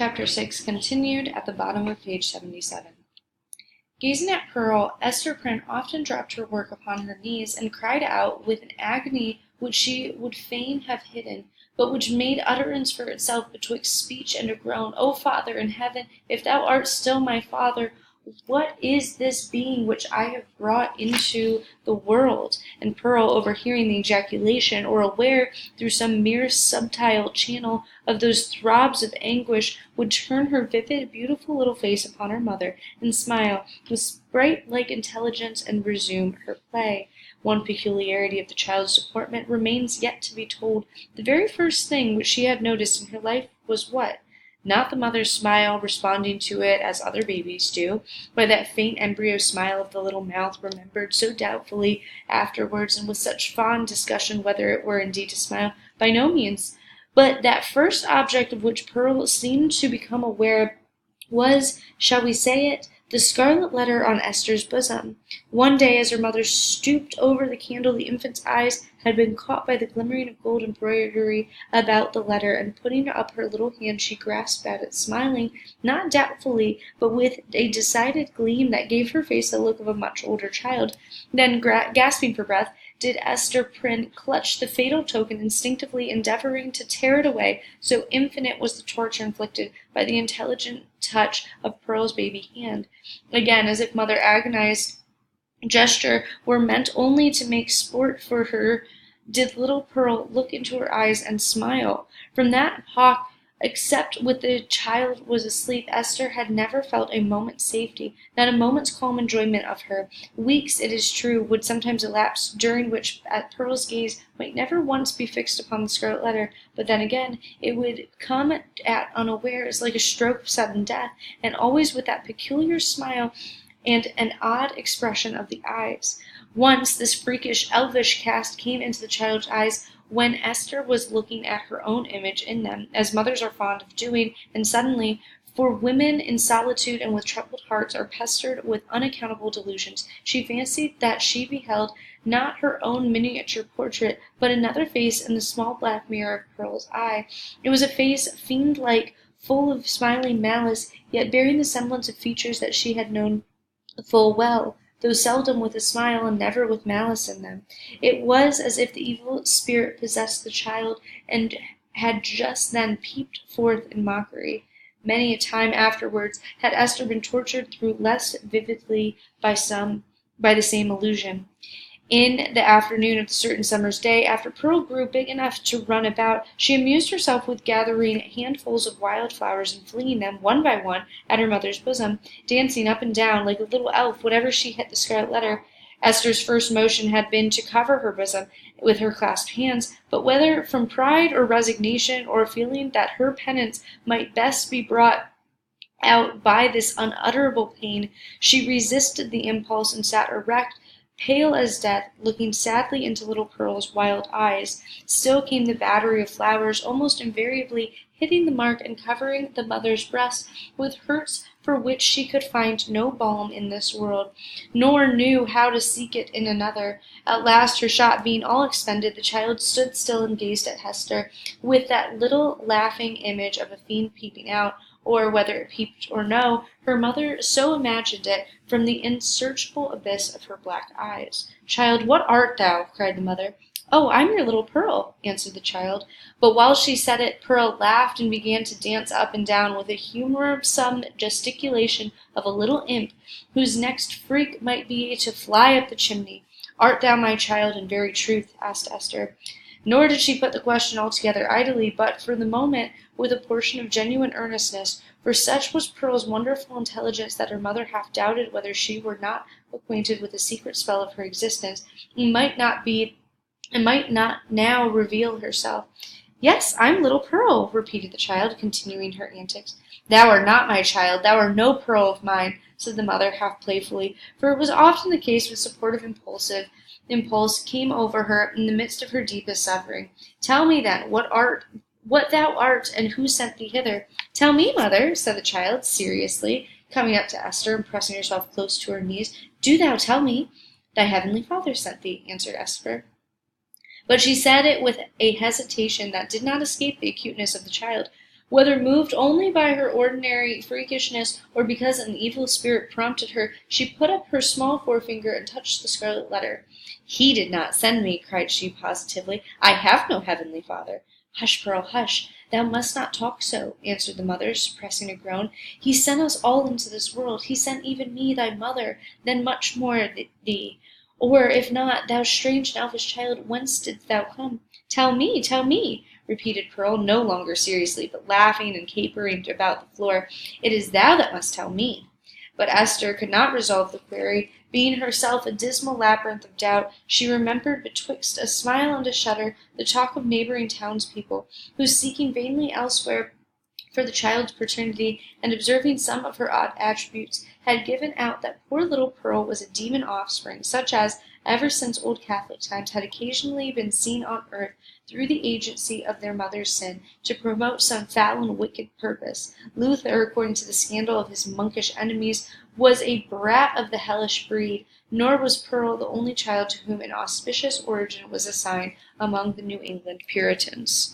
Chapter 6 continued at the bottom of page 77. Gazing at Pearl, Esther Prynne often dropped her work upon her knees and cried out with an agony which she would fain have hidden, but which made utterance for itself betwixt speech and a groan. O Father in heaven, if thou art still my Father, what is this being which I have brought into the world? And Pearl, overhearing the ejaculation, or aware through some mere subtile channel of those throbs of anguish, would turn her vivid, beautiful little face upon her mother, and smile with sprite-like intelligence, and resume her play. One peculiarity of the child's deportment remains yet to be told. The very first thing which she had noticed in her life was what? Not the mother's smile, responding to it as other babies do, by that faint embryo smile of the little mouth, remembered so doubtfully afterwards, and with such fond discussion whether it were indeed a smile, by no means. But that first object of which Pearl seemed to become aware was, shall we say it, the scarlet letter on Esther's bosom. One day, as her mother stooped over the candle, the infant's eyes had been caught by the glimmering of gold embroidery about the letter, and putting up her little hand, she grasped at it, smiling, not doubtfully, but with a decided gleam that gave her face the look of a much older child. Then, gasping for breath, did Esther Prynne clutch the fatal token, instinctively endeavoring to tear it away, so infinite was the torture inflicted by the intelligent touch of Pearl's baby hand. Again, as if mother agonized gesture were meant only to make sport for her, did little Pearl look into her eyes and smile. From that epoch, except when the child was asleep, Esther had never felt a moment's safety, not a moment's calm enjoyment of her. Weeks, it is true, would sometimes elapse, during which Pearl's gaze might never once be fixed upon the scarlet letter, but then again it would come at unawares, like a stroke of sudden death, and always with that peculiar smile and an odd expression of the eyes. Once this freakish, elvish cast came into the child's eyes when Esther was looking at her own image in them, as mothers are fond of doing, and suddenly, for women in solitude and with troubled hearts are pestered with unaccountable delusions, she fancied that she beheld not her own miniature portrait, but another face in the small black mirror of Pearl's eye. It was a face fiend-like, full of smiling malice, yet bearing the semblance of features that she had known full well, though seldom with a smile and never with malice in them. It was as if the evil spirit possessed the child, and had just then peeped forth in mockery. Many a time afterwards had Esther been tortured through less vividly by the same illusion. In the afternoon of a certain summer's day, after Pearl grew big enough to run about, she amused herself with gathering handfuls of wild flowers and flinging them, one by one, at her mother's bosom, dancing up and down like a little elf whenever she hit the scarlet letter. Esther's first motion had been to cover her bosom with her clasped hands, but whether from pride or resignation, or a feeling that her penance might best be brought out by this unutterable pain, she resisted the impulse and sat erect, pale as death, looking sadly into little Pearl's wild eyes. Still came the battery of flowers, almost invariably hitting the mark and covering the mother's breast with hurts for which she could find no balm in this world, nor knew how to seek it in another. At last, her shot being all expended, the child stood still and gazed at Hester, with that little laughing image of a fiend peeping out, or, whether it peeped or no, her mother so imagined it, from the unsearchable abyss of her black eyes. "Child, what art thou?" cried the mother. "Oh, I'm your little Pearl," answered the child. But while she said it, Pearl laughed and began to dance up and down with a humorsome gesticulation of a little imp, whose next freak might be to fly up the chimney. "Art thou my child in very truth?" asked Esther. Nor did she put the question altogether idly, but for the moment with a portion of genuine earnestness, for such was Pearl's wonderful intelligence that her mother half doubted whether she were not acquainted with the secret spell of her existence, and might not now reveal herself. "Yes, I'm little Pearl," repeated the child, continuing her antics. "Thou art not my child, thou art no Pearl of mine," said the mother half playfully, for it was often the case with sportive impulse came over her in the midst of her deepest suffering. "Tell me, then, what thou art, and who sent thee hither?" "Tell me, mother," said the child, seriously, coming up to Esther and pressing herself close to her knees. "Do thou tell me." "Thy heavenly Father sent thee," answered Esther. But she said it with a hesitation that did not escape the acuteness of the child. Whether moved only by her ordinary freakishness or because an evil spirit prompted her, she put up her small forefinger and touched the scarlet letter. "He did not send me," cried she positively. "I have no heavenly Father." "Hush, Pearl, hush! Thou must not talk so," answered the mother, suppressing a groan. "He sent us all into this world. He sent even me, thy mother, then much more thee. Or, if not, thou strange and elfish child, whence didst thou come?" Tell me," repeated Pearl, no longer seriously, but laughing and capering about the floor. "It is thou that must tell me." But Esther could not resolve the query. Being herself a dismal labyrinth of doubt, she remembered betwixt a smile and a shudder the talk of neighboring townspeople, who, seeking vainly elsewhere for the child's paternity, and observing some of her odd attributes, had given out that poor little Pearl was a demon offspring, such as, ever since old Catholic times, had occasionally been seen on earth through the agency of their mother's sin, to promote some foul and wicked purpose. Luther, according to the scandal of his monkish enemies, was a brat of the hellish breed, nor was Pearl the only child to whom an auspicious origin was assigned among the New England Puritans.